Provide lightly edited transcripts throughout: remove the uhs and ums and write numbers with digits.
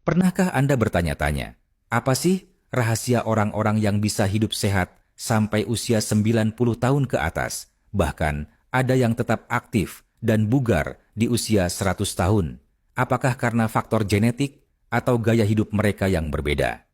Pernahkah Anda bertanya-tanya, apa sih rahasia orang-orang yang bisa hidup sehat sampai usia 90 tahun ke atas? Bahkan ada yang tetap aktif dan bugar di usia 100 tahun. Apakah karena faktor genetik atau gaya hidup mereka yang berbeda?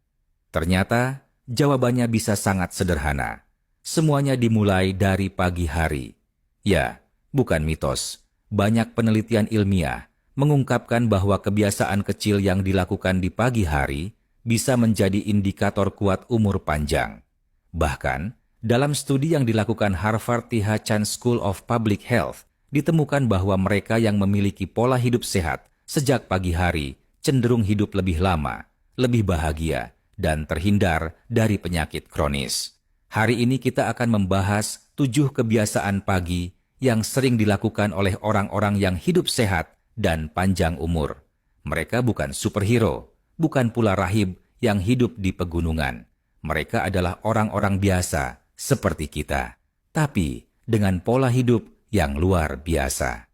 Ternyata jawabannya bisa sangat sederhana. Semuanya dimulai dari pagi hari. Ya, bukan mitos. Banyak penelitian ilmiah mengungkapkan bahwa kebiasaan kecil yang dilakukan di pagi hari bisa menjadi indikator kuat umur panjang. Bahkan, dalam studi yang dilakukan Harvard T.H. Chan School of Public Health, ditemukan bahwa mereka yang memiliki pola hidup sehat sejak pagi hari cenderung hidup lebih lama, lebih bahagia, dan terhindar dari penyakit kronis. Hari ini kita akan membahas 7 kebiasaan pagi yang sering dilakukan oleh orang-orang yang hidup sehat dan panjang umur. Mereka bukan superhero, bukan pula rahib yang hidup di pegunungan. Mereka adalah orang-orang biasa seperti kita, tapi dengan pola hidup yang luar biasa.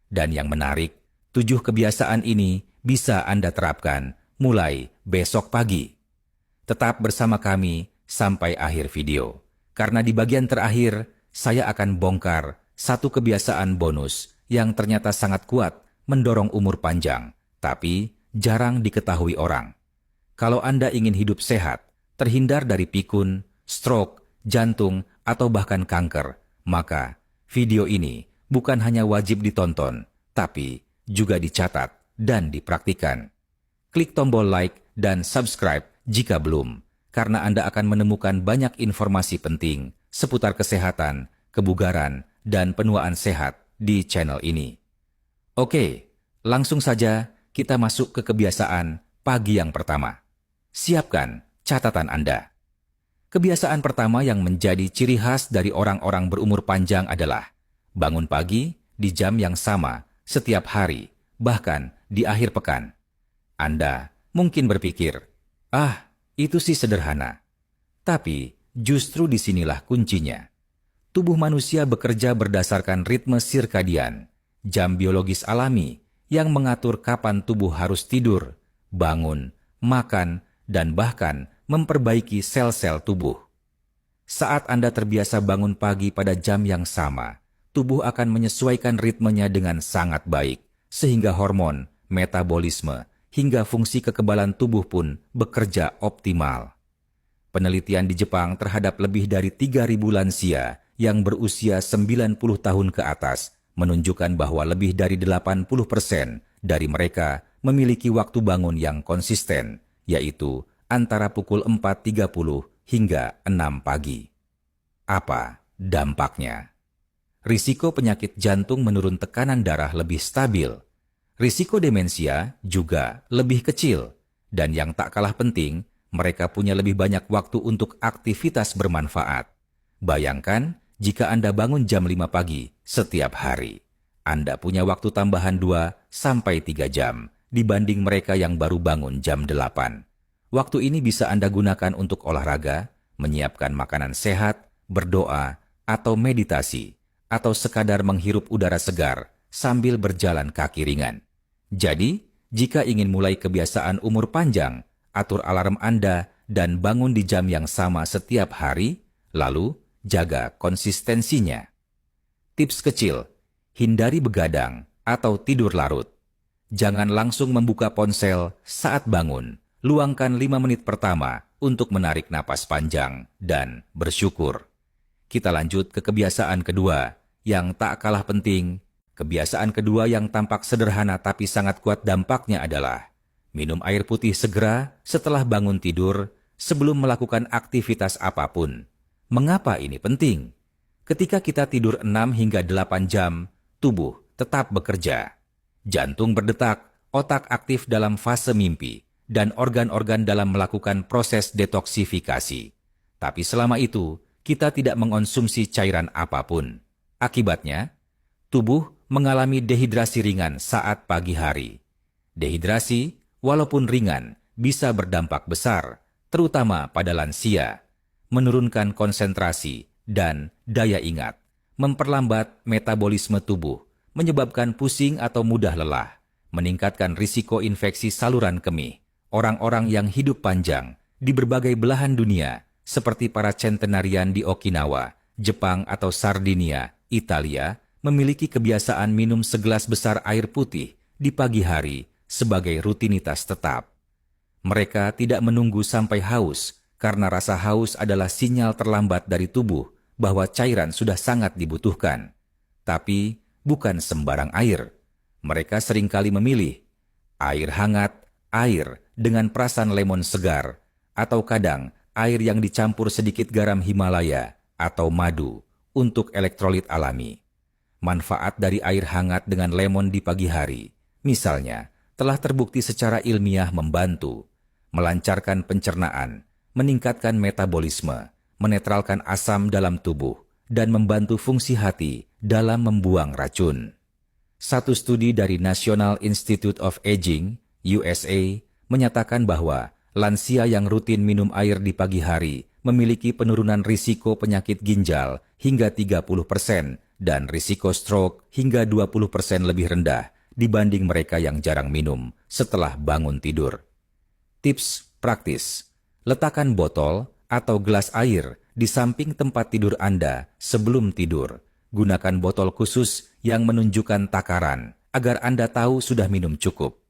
Dan yang menarik, 7 kebiasaan ini bisa Anda terapkan mulai besok pagi. Tetap bersama kami sampai akhir video, karena di bagian terakhir saya akan bongkar satu kebiasaan bonus yang ternyata sangat kuat mendorong umur panjang, tapi jarang diketahui orang. Kalau Anda ingin hidup sehat, terhindar dari pikun, stroke, jantung, atau bahkan kanker, maka video ini bukan hanya wajib ditonton, tapi juga dicatat dan dipraktikkan. Klik tombol like dan subscribe jika belum, karena Anda akan menemukan banyak informasi penting seputar kesehatan, kebugaran, dan penuaan sehat di channel ini. Oke, langsung saja kita masuk ke kebiasaan pagi yang pertama. Siapkan catatan Anda. Kebiasaan pertama yang menjadi ciri khas dari orang-orang berumur panjang adalah bangun pagi di jam yang sama setiap hari, bahkan di akhir pekan. Anda mungkin berpikir, itu sih sederhana. Tapi justru disinilah kuncinya. Tubuh manusia bekerja berdasarkan ritme sirkadian, jam biologis alami yang mengatur kapan tubuh harus tidur, bangun, makan, dan bahkan memperbaiki sel-sel tubuh. Saat Anda terbiasa bangun pagi pada jam yang sama, tubuh akan menyesuaikan ritmenya dengan sangat baik, sehingga hormon, metabolisme, hingga fungsi kekebalan tubuh pun bekerja optimal. Penelitian di Jepang terhadap lebih dari 3.000 lansia yang berusia 90 tahun ke atas menunjukkan bahwa lebih dari 80% dari mereka memiliki waktu bangun yang konsisten, yaitu antara pukul 4.30 hingga 6 pagi. Apa dampaknya? Risiko penyakit jantung menurun, tekanan darah lebih stabil. Risiko demensia juga lebih kecil. Dan yang tak kalah penting, mereka punya lebih banyak waktu untuk aktivitas bermanfaat. Bayangkan, jika Anda bangun jam 5 pagi setiap hari, Anda punya waktu tambahan 2-3 jam dibanding mereka yang baru bangun jam 8. Waktu ini bisa Anda gunakan untuk olahraga, menyiapkan makanan sehat, berdoa, atau meditasi, atau sekadar menghirup udara segar sambil berjalan kaki ringan. Jadi, jika ingin mulai kebiasaan umur panjang, atur alarm Anda dan bangun di jam yang sama setiap hari, lalu jaga konsistensinya. Tips kecil, hindari begadang atau tidur larut. Jangan langsung membuka ponsel saat bangun. Luangkan 5 menit pertama untuk menarik napas panjang dan bersyukur. Kita lanjut ke kebiasaan kedua yang tak kalah penting. Kebiasaan kedua yang tampak sederhana tapi sangat kuat dampaknya adalah minum air putih segera setelah bangun tidur sebelum melakukan aktivitas apapun. Mengapa ini penting? Ketika kita tidur 6 hingga 8 jam, tubuh tetap bekerja. Jantung berdetak, otak aktif dalam fase mimpi, dan organ-organ dalam melakukan proses detoksifikasi. Tapi selama itu, kita tidak mengonsumsi cairan apapun. Akibatnya, tubuh mengalami dehidrasi ringan saat pagi hari. Dehidrasi, walaupun ringan, bisa berdampak besar, terutama pada lansia. Menurunkan konsentrasi dan daya ingat, memperlambat metabolisme tubuh, menyebabkan pusing atau mudah lelah, meningkatkan risiko infeksi saluran kemih, Orang-orang yang hidup panjang di berbagai belahan dunia, seperti para centenarian di Okinawa, Jepang atau Sardinia, Italia, memiliki kebiasaan minum segelas besar air putih di pagi hari sebagai rutinitas tetap. Mereka tidak menunggu sampai haus, karena rasa haus adalah sinyal terlambat dari tubuh bahwa cairan sudah sangat dibutuhkan. Tapi bukan sembarang air. Mereka seringkali memilih air hangat, air dengan perasan lemon segar, atau kadang air yang dicampur sedikit garam Himalaya atau madu untuk elektrolit alami. Manfaat dari air hangat dengan lemon di pagi hari, misalnya, telah terbukti secara ilmiah membantu melancarkan pencernaan, meningkatkan metabolisme, menetralkan asam dalam tubuh, dan membantu fungsi hati dalam membuang racun. Satu studi dari National Institute of Aging, USA, menyatakan bahwa lansia yang rutin minum air di pagi hari memiliki penurunan risiko penyakit ginjal hingga 30% dan risiko stroke hingga 20% lebih rendah dibanding mereka yang jarang minum setelah bangun tidur. Tips praktis: letakkan botol atau gelas air di samping tempat tidur Anda sebelum tidur. Gunakan botol khusus yang menunjukkan takaran agar Anda tahu sudah minum cukup.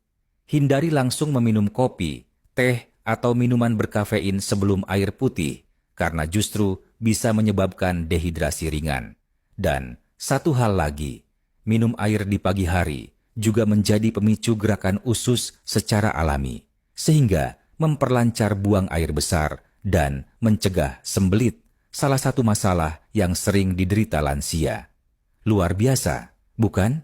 Hindari langsung meminum kopi, teh, atau minuman berkafein sebelum air putih, karena justru bisa menyebabkan dehidrasi ringan. Dan satu hal lagi, minum air di pagi hari juga menjadi pemicu gerakan usus secara alami, sehingga memperlancar buang air besar dan mencegah sembelit, salah satu masalah yang sering diderita lansia. Luar biasa, bukan?